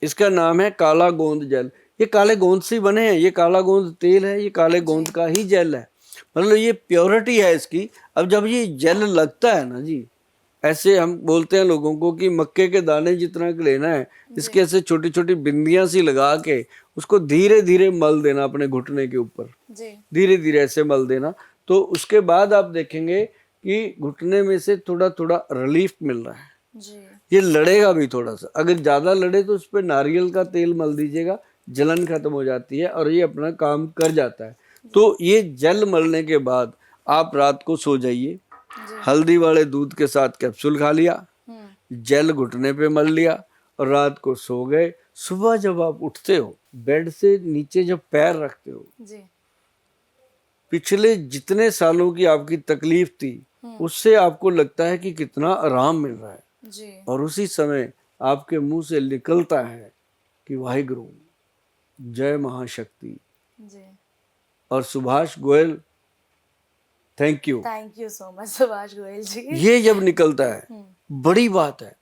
इसका नाम है काला गोंद जेल। ये काले गोंद से बने हैं, ये काला गोंद तेल है, ये काले गोंद का ही जेल है, मतलब ये प्योरिटी है इसकी। अब जब ये जेल लगता है ना जी, ऐसे हम बोलते हैं लोगों को कि मक्के के दाने जितना लेना है, इसके ऐसे छोटी छोटी बिंदियां सी लगा के उसको धीरे धीरे मल देना अपने घुटने के ऊपर, धीरे धीरे ऐसे मल देना। तो उसके बाद आप देखेंगे कि घुटने में से थोड़ा थोड़ा रिलीफ मिल रहा है जी। ये लड़ेगा भी थोड़ा सा, अगर ज्यादा लड़े तो उस पर नारियल का तेल मल दीजिएगा, जलन खत्म हो जाती है और ये अपना काम कर जाता है। तो ये जेल मलने के बाद आप रात को सो जाइए, हल्दी वाले दूध के साथ कैप्सूल खा लिया, जेल घुटने पे मल लिया और रात को सो गए। सुबह जब आप उठते हो, बेड से नीचे जब पैर रखते हो जी, पिछले जितने सालों की आपकी तकलीफ थी उससे आपको लगता है कि कितना आराम मिल रहा है जी। और उसी समय आपके मुंह से निकलता है कि वाहिगुरु, जय महाशक्ति जी। और Subhash Goyal, thank you so much Subhash Goyal ji. ये जब निकलता है बड़ी बात है।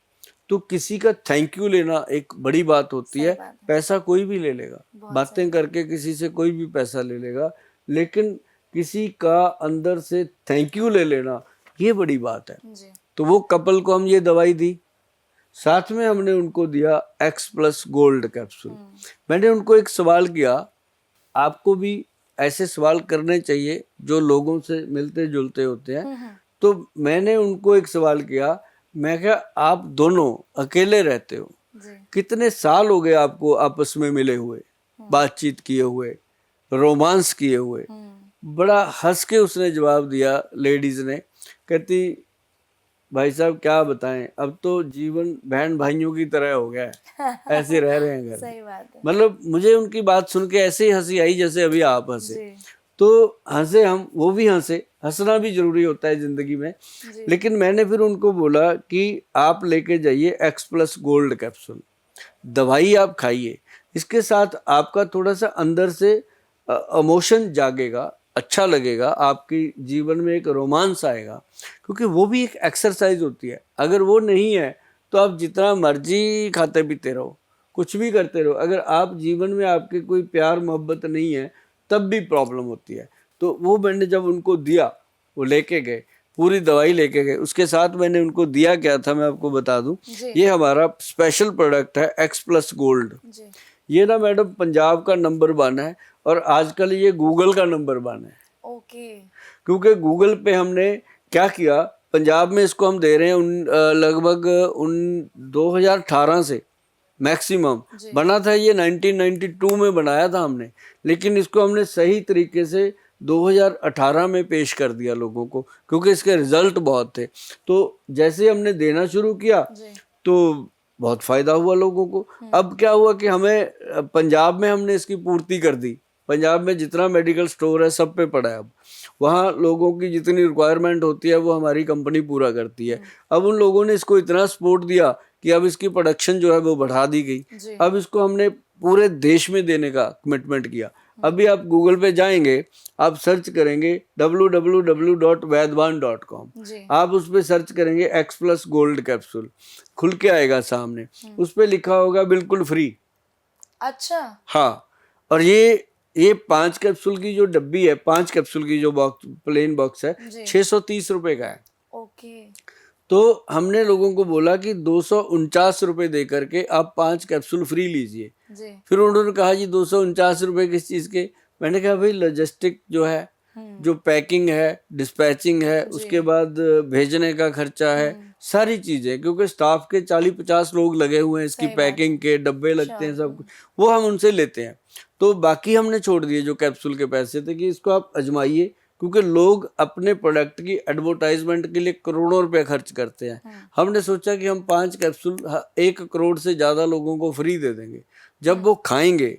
तो किसी का थैंक यू लेना एक बड़ी बात होती है। पैसा कोई भी ले लेगा, बातें करके किसी से कोई भी पैसा ले लेगा, लेकिन किसी का अंदर से थैंक यू ले लेना ये बड़ी बात है जी। तो वो कपल को हम ये दवाई दी, साथ में हमने उनको दिया एक्स प्लस गोल्ड कैप्सूल। मैंने उनको एक सवाल किया, आपको भी ऐसे सवाल करने चाहिए जो लोगों से मिलते जुलते होते हैं। तो मैंने उनको एक सवाल किया, मैं क्या आप दोनों अकेले रहते हो, कितने साल हो गए आपको आपस में मिले हुए, बातचीत किए हुए, रोमांस किए हुए? बड़ा हंस के उसने जवाब दिया, लेडीज ने, कहती भाई साहब क्या बताएं, अब तो जीवन बहन भाइयों की तरह हो गया है, ऐसे रह रहे हैं घर। सही बात है। मतलब मुझे उनकी बात सुन के ऐसे ही हंसी आई जैसे अभी आप हंसे। तो हंसे हम, वो भी हंसे, हंसना भी जरूरी होता है जिंदगी में। लेकिन मैंने फिर उनको बोला कि आप लेके जाइए एक्स प्लस गोल्ड कैप्सूल, दवाई आप खाइए, इसके साथ आपका थोड़ा सा अंदर से इमोशन जागेगा, अच्छा लगेगा, आपकी जीवन में एक रोमांस आएगा, क्योंकि वो भी एक एक्सरसाइज होती है। अगर वो नहीं है तो आप जितना मर्जी खाते पीते रहो, कुछ भी करते रहो, अगर आप जीवन में आपके कोई प्यार मोहब्बत नहीं है तब भी प्रॉब्लम होती है। तो वो मैंने जब उनको दिया, वो लेके गए, पूरी दवाई लेके गए। उसके साथ मैंने उनको दिया क्या था मैं आपको बता दूं, ये हमारा स्पेशल प्रोडक्ट है एक्स प्लस गोल्ड। ये ना मैडम पंजाब का नंबर 1 है और आजकल ये गूगल का नंबर 1 है। ओके। क्योंकि गूगल पे हमने क्या किया, पंजाब में इसको हम दे रहे हैं लगभग 2018 से मैक्सिमम बना था। ये 1992 में बनाया था हमने, लेकिन इसको हमने सही तरीके से 2018 में पेश कर दिया लोगों को, क्योंकि इसके रिजल्ट बहुत थे। तो जैसे हमने देना शुरू किया तो बहुत फायदा हुआ लोगों को। अब क्या हुआ कि हमें पंजाब में हमने इसकी पूर्ति कर दी, पंजाब में जितना मेडिकल स्टोर है सब पे पड़ा है। अब वहाँ लोगों की जितनी रिक्वायरमेंट होती है वो हमारी कंपनी पूरा करती है। अब उन लोगों ने इसको इतना सपोर्ट दिया कि अब इसकी प्रोडक्शन जो है वो बढ़ा दी गई। अब इसको हमने पूरे देश में देने का कमिटमेंट किया। अभी आप गूगल पे जाएंगे, आप सर्च करेंगे www.vaidwan.com, आप उस पर सर्च करेंगे एक्स प्लस गोल्ड कैप्सूल, खुल के आएगा सामने, उस पर लिखा होगा बिल्कुल फ्री। अच्छा। हाँ, और ये 5 कैप्सूल की जो डब्बी है, 5 कैप्सूल की जो बॉक्स, प्लेन बॉक्स है, 630 रुपए का है। ओके। तो हमने लोगों को बोला कि 249 रुपए दे करके आप 5 कैप्सूल फ्री लीजिए। फिर उन्होंने कहा जी 249 रुपए किस चीज के? मैंने कहा भाई लॉजिस्टिक जो है, जो पैकिंग है, डिस्पैचिंग है, उसके बाद भेजने का खर्चा है, सारी चीजें, क्योंकि स्टाफ के 40-50 लोग लगे हुए हैं, इसकी पैकिंग के डब्बे लगते हैं, सब कुछ वो हम उनसे लेते हैं। तो बाकी हमने छोड़ दिए जो कैप्सूल के पैसे थे कि इसको आप आजमाइए, क्योंकि लोग अपने प्रोडक्ट की एडवर्टाइजमेंट के लिए करोड़ों रुपए खर्च करते हैं। हमने सोचा कि हम 5 कैप्सूल 1 करोड़ से ज्यादा लोगों को फ्री दे देंगे। जब वो खाएंगे,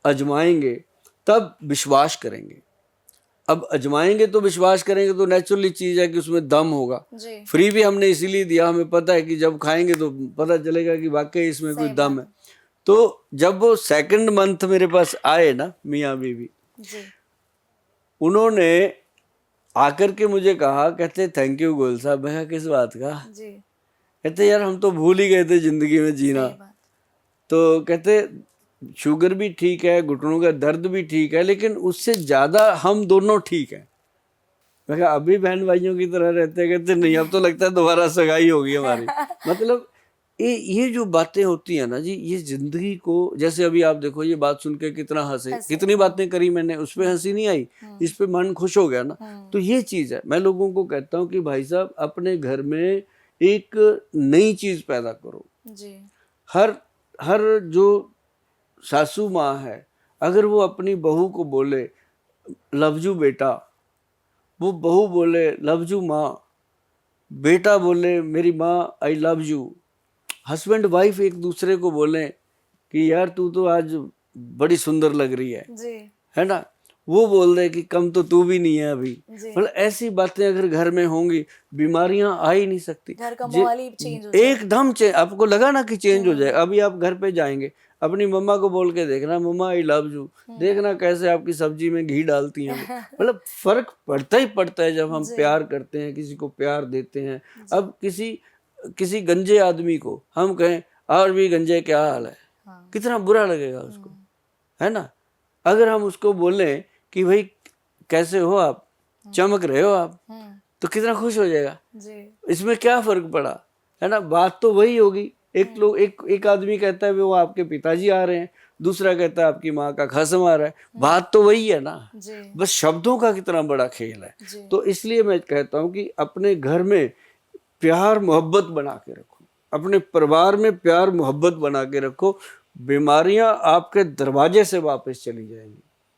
अजमाएंगे, तब विश्वास करेंगे। अब अजमाएंगे तो विश्वास करेंगे, तो नेचुरली चीज है कि उसमें दम होगा। फ्री भी हमने इसीलिए दिया, हमें पता है कि जब खाएंगे तो पता चलेगा कि वाकई इसमें कोई दम है। तो जब वो सेकंड मंथ मेरे पास आए ना मियाँ बीवी, उन्होंने आकर के मुझे कहा, कहते थैंक यू गोयल साहब। मैं किस बात का? कहते यार हम तो भूल ही गए थे जिंदगी में जीना, तो कहते शुगर भी ठीक है, घुटनों का दर्द भी ठीक है, लेकिन उससे ज़्यादा हम दोनों ठीक हैं। मैं कहा अभी बहन भाइयों की तरह रहते हैं? कहते नहीं, अब तो लगता है दोबारा सगाई होगी हमारी। मतलब ये जो बातें होती है ना जी, ये जिंदगी को, जैसे अभी आप देखो ये बात सुन के कितना हंसे, कितनी बातें करी मैंने, उस पर हंसी नहीं आई, इस पे मन खुश हो गया ना। तो ये चीज है, मैं लोगों को कहता हूँ कि भाई साहब अपने घर में एक नई चीज पैदा करो जी। हर हर जो सासू माँ है, अगर वो अपनी बहू को बोले लव यू बेटा, वो बहू बोले लव यू माँ, बेटा बोले मेरी माँ I love you, husband wife एक दूसरे को बोले कि यार तू तो आज बड़ी सुंदर लग रही है ना, वो बोल रहे कि कम तो तू भी नहीं है अभी। मतलब ऐसी बातें अगर घर में होंगी, बीमारियां आ ही नहीं सकती। घर का माहौल ही चेंज हो जाएगा। एकदम आपको लगा ना कि चेंज हो जाए। अभी आप घर पे जाएंगे, अपनी मम्मा को बोल के देखना मम्मा आई लव यू, देखना कैसे आपकी सब्जी में घी डालती हैं। मतलब फर्क पड़ता ही पड़ता है जब हम प्यार करते हैं, किसी को प्यार देते हैं। अब किसी गंजे आदमी को हम कहें और भी गंजे क्या हाल है, कितना बुरा लगेगा उसको, है ना। अगर हम उसको बोलें कि भाई कैसे हो आप, चमक रहे हो आप, तो कितना खुश हो जाएगा जी। इसमें क्या फर्क पड़ा, है ना। बात तो वही होगी। एक आदमी कहता है वो आपके पिताजी आ रहे हैं, दूसरा कहता है आपकी माँ का खसम आ रहा है, बात तो वही है ना, बस शब्दों का कितना बड़ा खेल है। तो इसलिए मैं कहता हूँ कि अपने घर में प्यार मोहब्बत बना के रखो, अपने परिवार में प्यार मोहब्बत बना के रखो, बीमारियां आपके दरवाजे से वापस चली जाएंगी।